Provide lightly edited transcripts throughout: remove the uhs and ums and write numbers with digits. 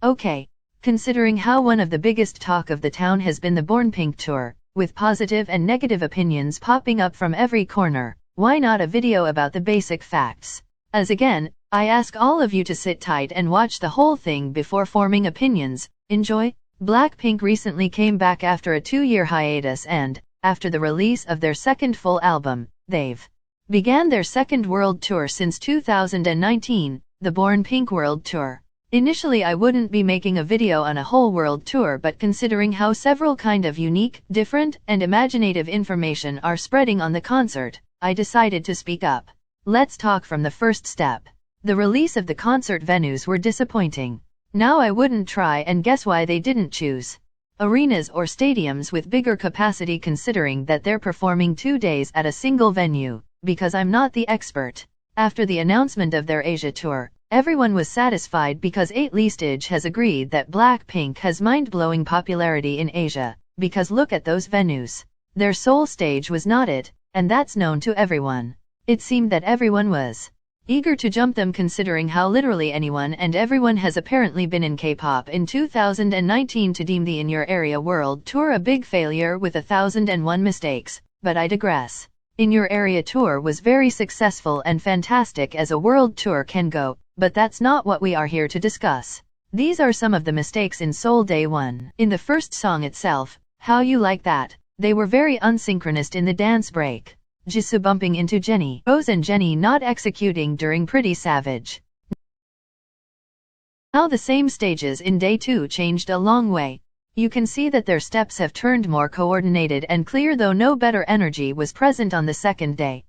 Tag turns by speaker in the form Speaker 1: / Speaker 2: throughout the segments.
Speaker 1: Okay. Considering how one of the biggest talk of the town has been the bornpink tour, with positive and negative opinions popping up from every corner, why not a video about the basic facts? As again, I ask all of you to sit tight and watch the whole thing before forming opinions. Enjoy! Blackpink recently came back after a 2-year hiatus and, after the release of their second full album, they've began their second world tour since 2019, the bornpink World Tour. Initially I wouldn't be making a video on a whole world tour, but considering how several kind of unique, different, and imaginative information are spreading on the concert, I decided to speak up. Let's talk from the first step. The release of the concert venues were disappointing. Now I wouldn't try and guess why they didn't choose arenas or stadiums with bigger capacity, considering that they're performing 2 days at a single venue, because I'm not the expert. After the announcement of their Asia tour, everyone was satisfied because Listage has agreed that Blackpink has mind-blowing popularity in Asia, because look at those venues. Their Seoul stage was not it, and that's known to everyone. It seemed that everyone was eager to jump them, considering how literally anyone and everyone has apparently been in K-pop in 2019 to deem the In Your Area World Tour a big failure with 1001 mistakes, but I digress. In Your Area Tour was very successful and fantastic as a world tour can go, but that's not what we are here to discuss. These are some of the mistakes in Seoul Day 1. In the first song itself, How You Like That, they were very unsynchronous in the dance break. Jisoo bumping into Jennie, Rosé and Jennie not executing during Pretty Savage. Now the same stages in Day 2 changed a long way. You can see that their steps have turned more coordinated and clear, though no better energy was present on the second day.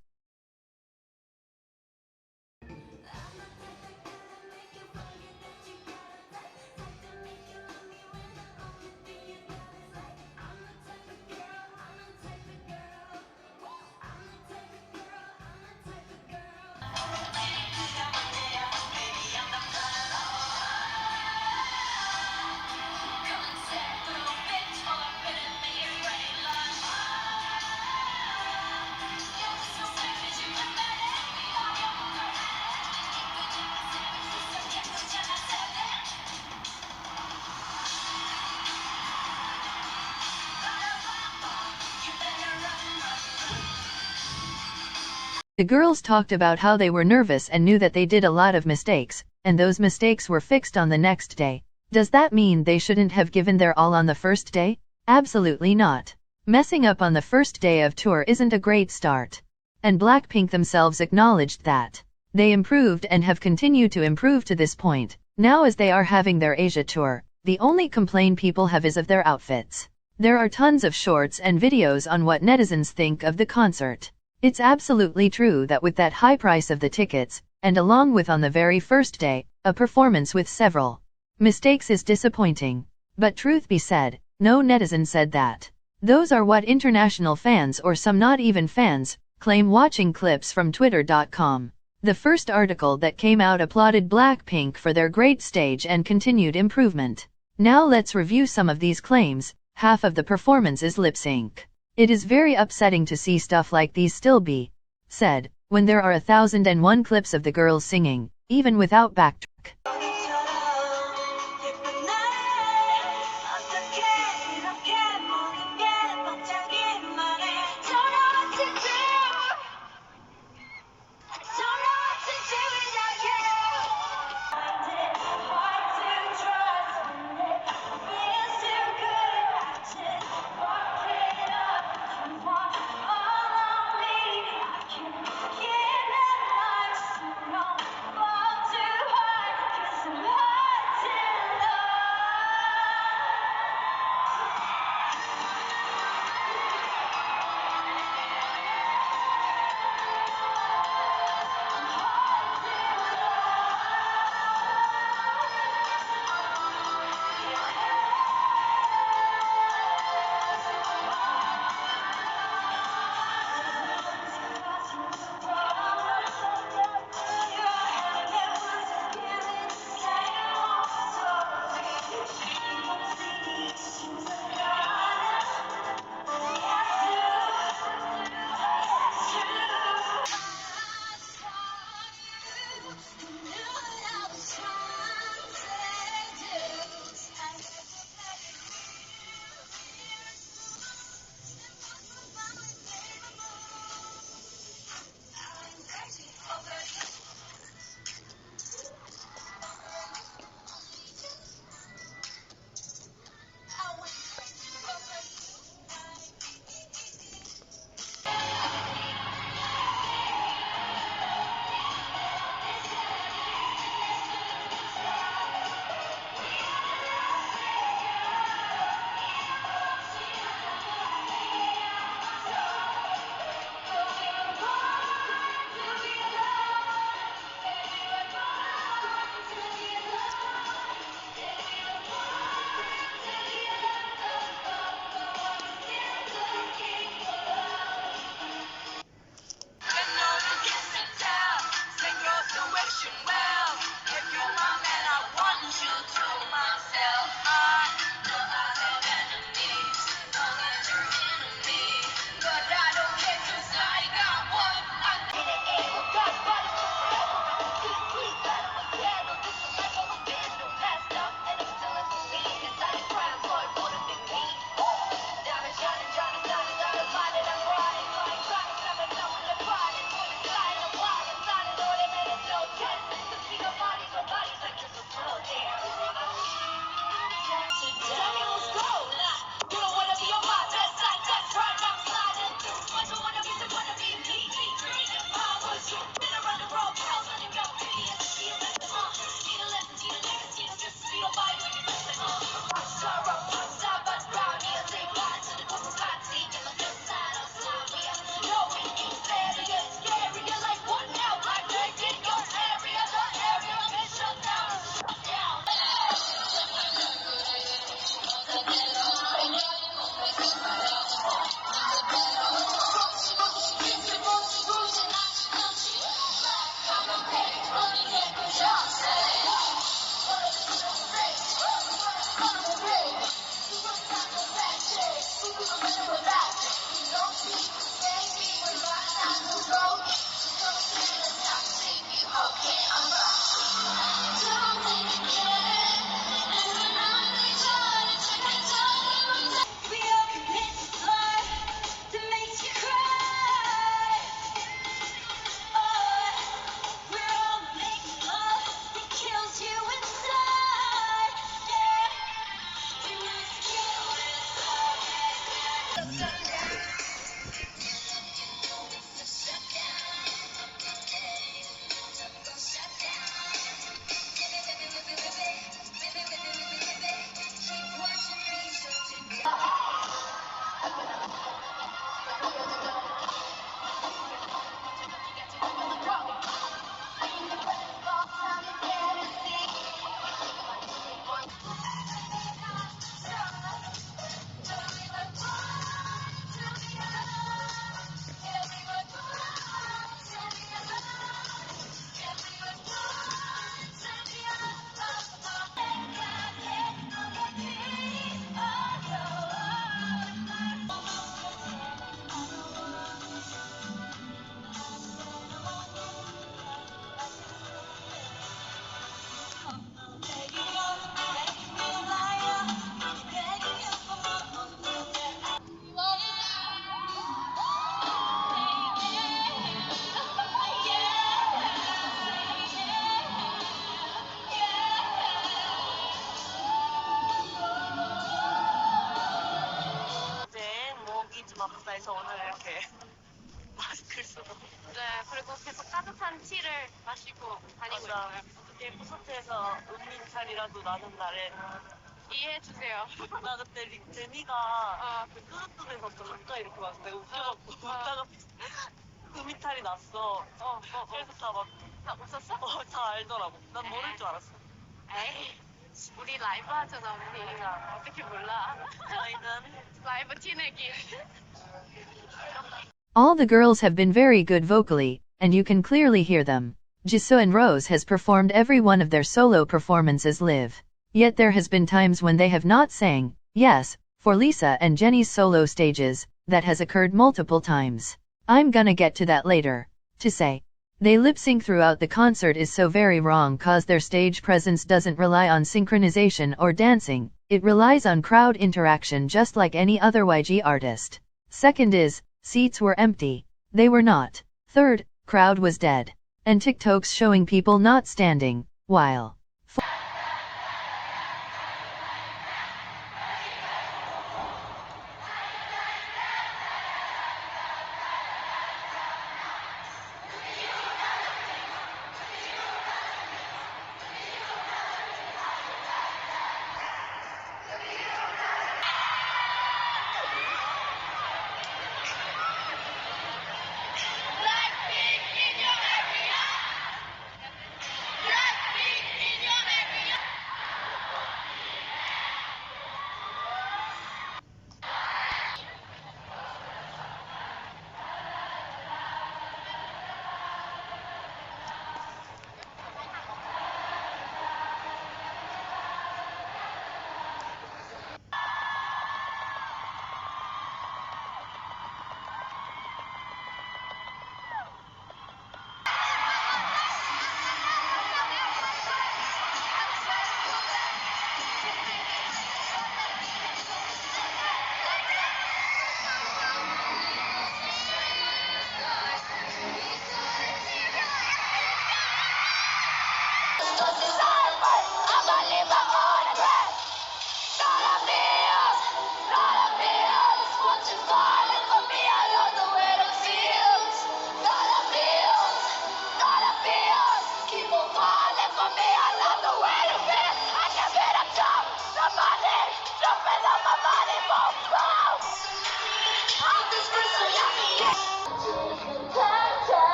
Speaker 1: The girls talked about how they were nervous and knew that they did a lot of mistakes, and those mistakes were fixed on the next day. Does that mean they shouldn't have given their all on the first day? Absolutely not. Messing up on the first day of tour isn't a great start. And Blackpink themselves acknowledged that. They improved and have continued to improve to this point. Now as they are having their Asia tour, the only complaint people have is of their outfits. There are tons of shorts and videos on what netizens think of the concert. It's absolutely true that with that high price of the tickets, and along with on the very first day, a performance with several mistakes is disappointing. But truth be said, no netizen said that. Those are what international fans, or some not even fans, claim, watching clips from Twitter.com. The first article that came out applauded Blackpink for their great stage and continued improvement. Now let's review some of these claims. Half of the performance is lip sync. It is very upsetting to see stuff like these still be said, when there are 1001 clips of the girls singing, even without backtrack.
Speaker 2: 막사에서 오늘 이렇게 마스크를 쓰고
Speaker 3: 네, 그리고 계속 따뜻한 티를 마시고 다니고
Speaker 2: 맞아.
Speaker 3: 있어요.
Speaker 2: 이렇게 콘서트에서 은민찬이라도 나는 날에
Speaker 3: 이해해주세요.
Speaker 2: 나 그때 제니가 그 뚜두뚜두에서 좀 가까이 이렇게 봤을 때 웃겨갖고 웃다가 은민찬이 났어. 그래서 다
Speaker 3: 웃었어?
Speaker 2: 다 알더라고. 난 모를 줄 알았어.
Speaker 3: 에이, 우리 라이브 하잖아, 우리. 어떻게 몰라?
Speaker 2: 저희는
Speaker 3: 라이브 티내기.
Speaker 1: All the girls have been very good vocally, and you can clearly hear them. Jisoo and Rose has performed every one of their solo performances live. Yet there has been times when they have not sang. Yes, for Lisa and Jennie's solo stages, that has occurred multiple times. I'm gonna get to that later. To say they lip-sync throughout the concert is so very wrong cause their stage presence doesn't rely on synchronization or dancing, it relies on crowd interaction just like any other YG artist. Second is, seats were empty. They were not. Third, crowd was dead. And TikToks showing people not standing, while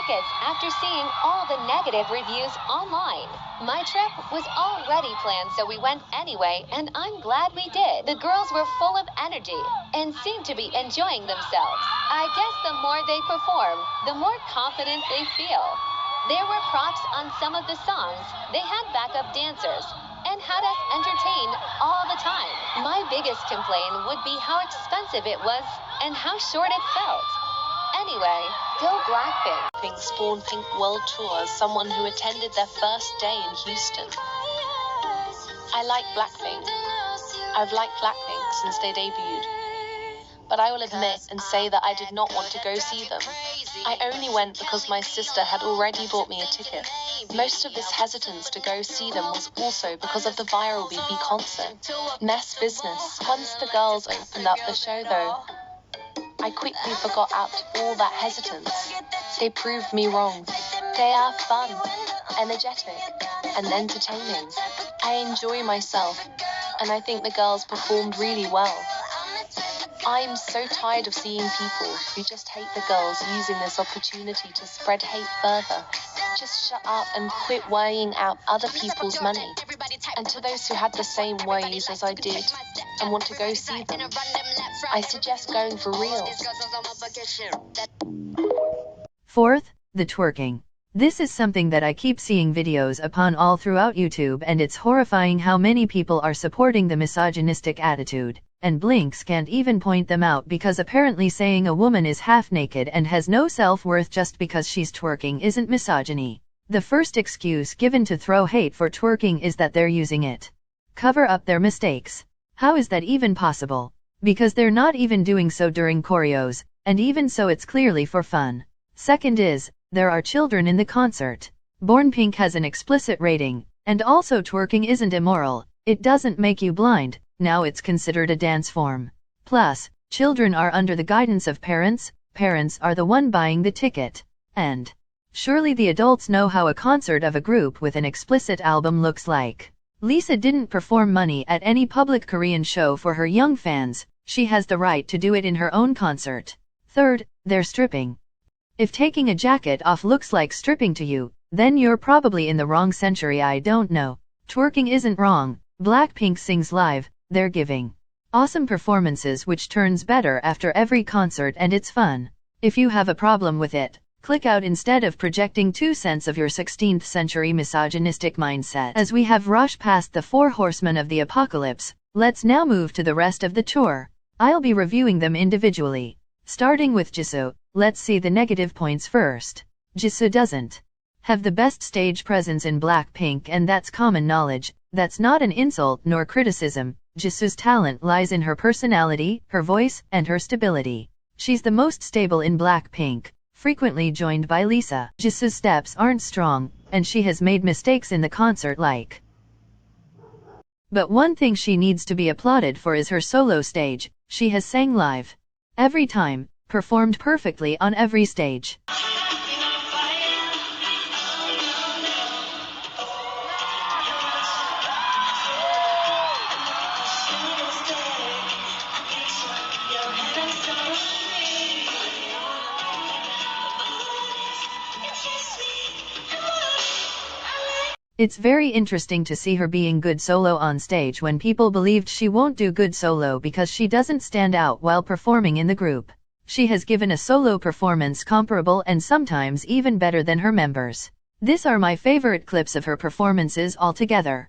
Speaker 4: tickets after seeing all the negative reviews online. My trip was already planned, so we went anyway, and I'm glad we did. The girls were full of energy and seemed to be enjoying themselves. I guess the more they perform, the more confident they feel. There were props on some of the songs. They had backup dancers and had us entertained all the time. My biggest complaint would be how expensive it was and how short it felt. Anyway, go Blackpink.
Speaker 2: Pink's bornpink World Tour as someone who attended their first day in Houston. I like Blackpink. I've liked Blackpink since they debuted. But I will admit and say that I did not want to go see them. I only went because my sister had already bought me a ticket. Most of this hesitance to go see them was also because of the viral BB concert. Mess business. Once the girls opened up the show though, I quickly forgot out all that hesitance. They proved me wrong. They are fun, energetic, and entertaining. I enjoy myself, and I think the girls performed really well. I'm so tired of seeing people who just hate the girls using this opportunity to spread hate further. Just shut up and quit worrying out other people's money. And to those who had the same worries as I did and want to go see them, I suggest going for real.
Speaker 1: Fourth, the twerking. This is something that I keep seeing videos upon all throughout YouTube, and it's horrifying how many people are supporting the misogynistic attitude, and Blinks can't even point them out because apparently saying a woman is half naked and has no self-worth just because she's twerking isn't misogyny. The first excuse given to throw hate for twerking is that they're using it cover up their mistakes. How is that even possible? Because they're not even doing so during choreos, and even so it's clearly for fun. Second is, there are children in the concert. bornpink has an explicit rating, and also twerking isn't immoral, it doesn't make you blind, now it's considered a dance form. Plus, children are under the guidance of parents, parents are the one buying the ticket. And surely the adults know how a concert of a group with an explicit album looks like. Lisa didn't perform money at any public Korean show for her young fans, she has the right to do it in her own concert. Third, they're stripping. If taking a jacket off looks like stripping to you, then you're probably in the wrong century. I don't know. Twerking isn't wrong. Blackpink sings live, they're giving awesome performances which turns better after every concert and it's fun. If you have a problem with it, click out instead of projecting 2 cents of your 16th century misogynistic mindset. As we have rushed past the 4 horsemen of the apocalypse, let's now move to the rest of the tour. I'll be reviewing them individually. Starting with Jisoo, let's see the negative points first. Jisoo doesn't have the best stage presence in Blackpink, and that's common knowledge. That's not an insult nor criticism. Jisoo's talent lies in her personality, her voice, and her stability. She's the most stable in Blackpink, frequently joined by Lisa. Jisoo's steps aren't strong, and she has made mistakes in the concert like. But one thing she needs to be applauded for is her solo stage. She has sang live every time, performed perfectly on every stage. It's very interesting to see her being good solo on stage when people believed she won't do good solo because she doesn't stand out while performing in the group. She has given a solo performance comparable and sometimes even better than her members. These are my favorite clips of her performances altogether.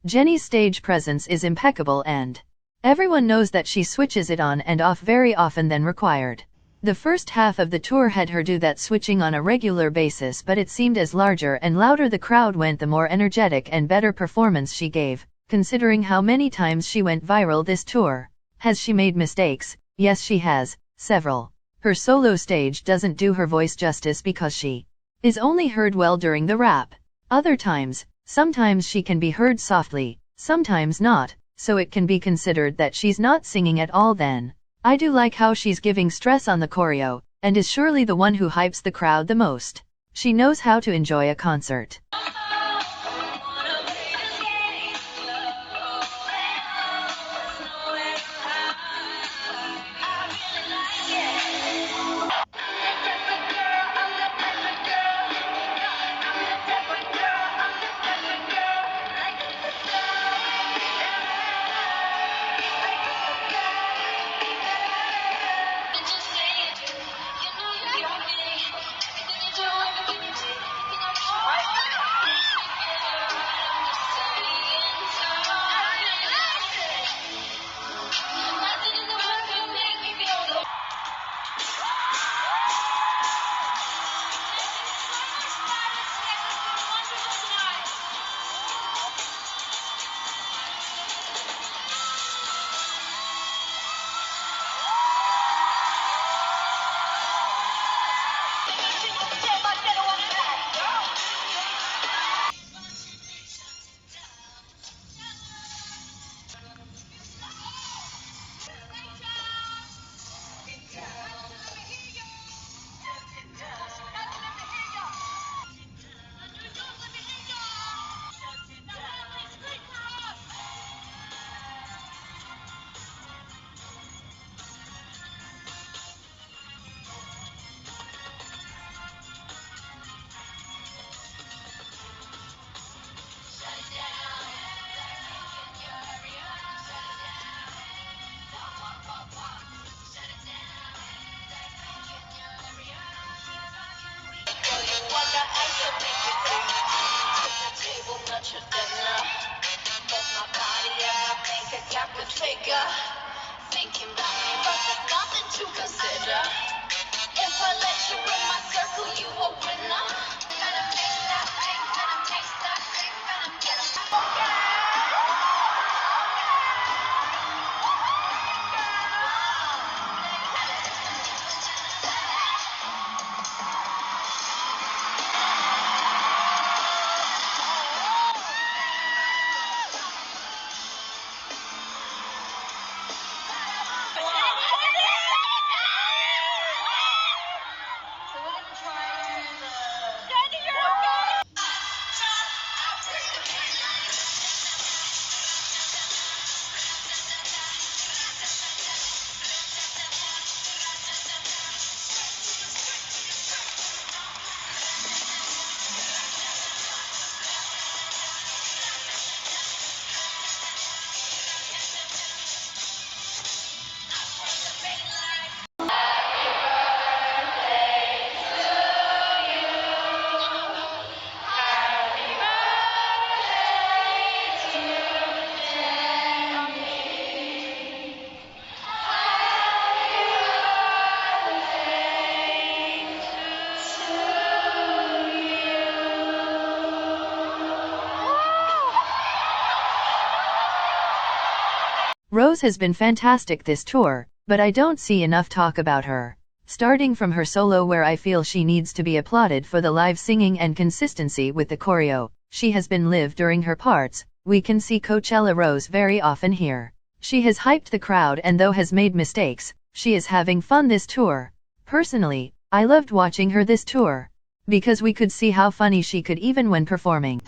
Speaker 1: Jennie's stage presence is impeccable and everyone knows that she switches it on and off very often than required. The first half of the tour had her do that switching on a regular basis, but it seemed as larger and louder the crowd went, the more energetic and better performance she gave, considering how many times she went viral this tour. Has she made mistakes? Yes, she has, several. Her solo stage doesn't do her voice justice because she is only heard well during the rap. Other times, sometimes she can be heard softly, sometimes not, so it can be considered that she's not singing at all then. I do like how she's giving stress on the choreo, and is surely the one who hypes the crowd the most. She knows how to enjoy a concert.
Speaker 2: Thinking about me, but there's nothing to consider. If I let you in my circle, you a winner. Gotta taste that thing, gotta taste that thing, gotta get
Speaker 1: Rose has been fantastic this tour, but I don't see enough talk about her. Starting from her solo, where I feel she needs to be applauded for the live singing and consistency with the choreo, she has been live during her parts. We can see Coachella Rose very often here. She has hyped the crowd, and though has made mistakes, she is having fun this tour. Personally, I loved watching her this tour, because we could see how funny she could even when performing.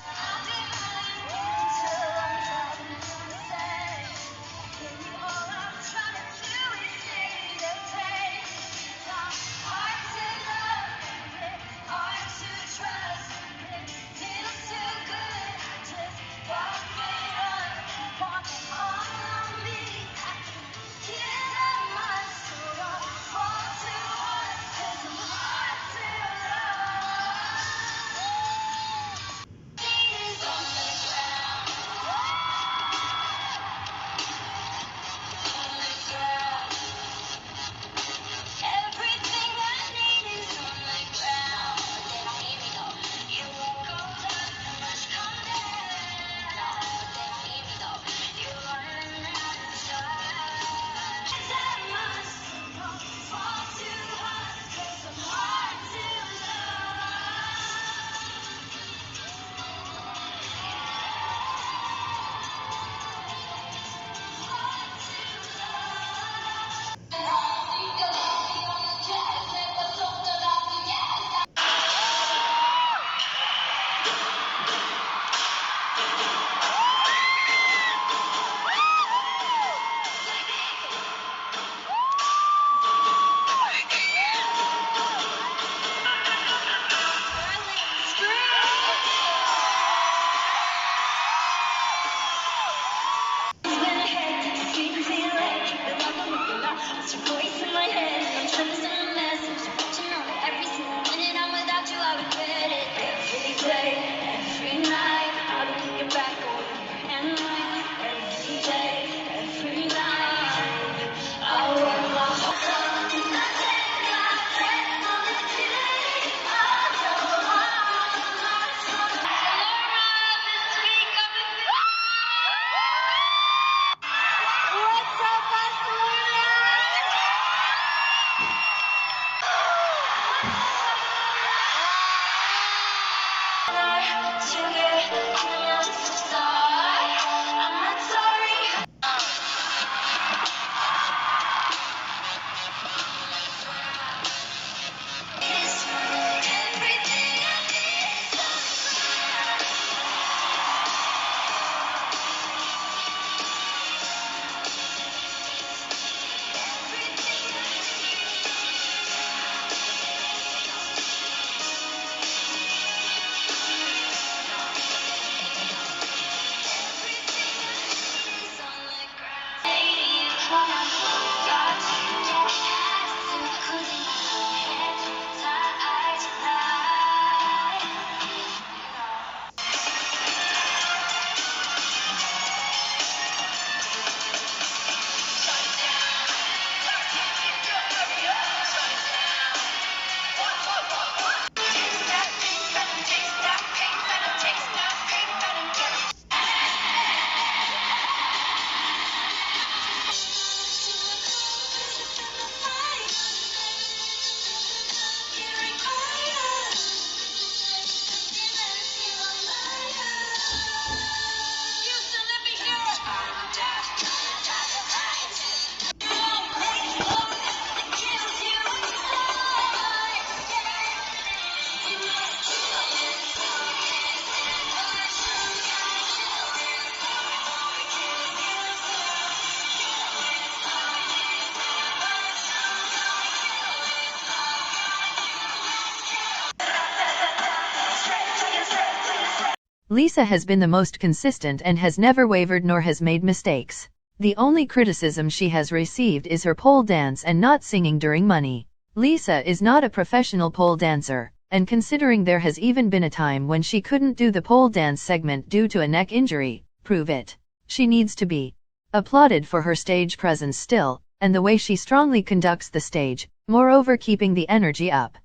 Speaker 1: Lisa has been the most consistent and has never wavered nor has made mistakes. The only criticism she has received is her pole dance and not singing during Money. Lisa is not a professional pole dancer, and considering there has even been a time when she couldn't do the pole dance segment due to a neck injury, prove it. She needs to be applauded for her stage presence still, and the way she strongly conducts the stage, moreover keeping the energy up.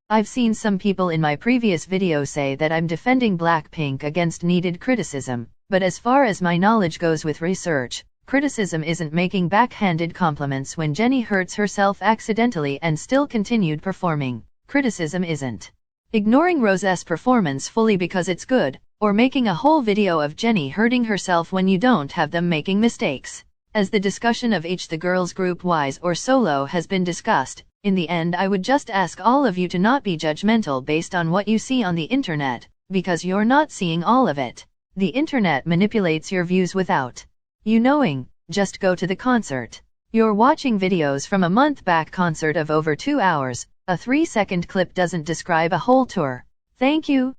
Speaker 1: I've seen some people in my previous video say that I'm defending Blackpink against needed criticism, but as far as my knowledge goes with research, criticism isn't making backhanded compliments when Jennie hurts herself accidentally and still continued performing. Criticism isn't ignoring Rosé's performance fully because it's good, or making a whole video of Jennie hurting herself when you don't have them making mistakes. As the discussion of each the girls group-wise or solo has been discussed, in the end I would just ask all of you to not be judgmental based on what you see on the internet, because you're not seeing all of it. The internet manipulates your views without you knowing. Just go to the concert. You're watching videos from a month back concert of over 2 hours. A 3-second clip doesn't describe a whole tour. Thank you.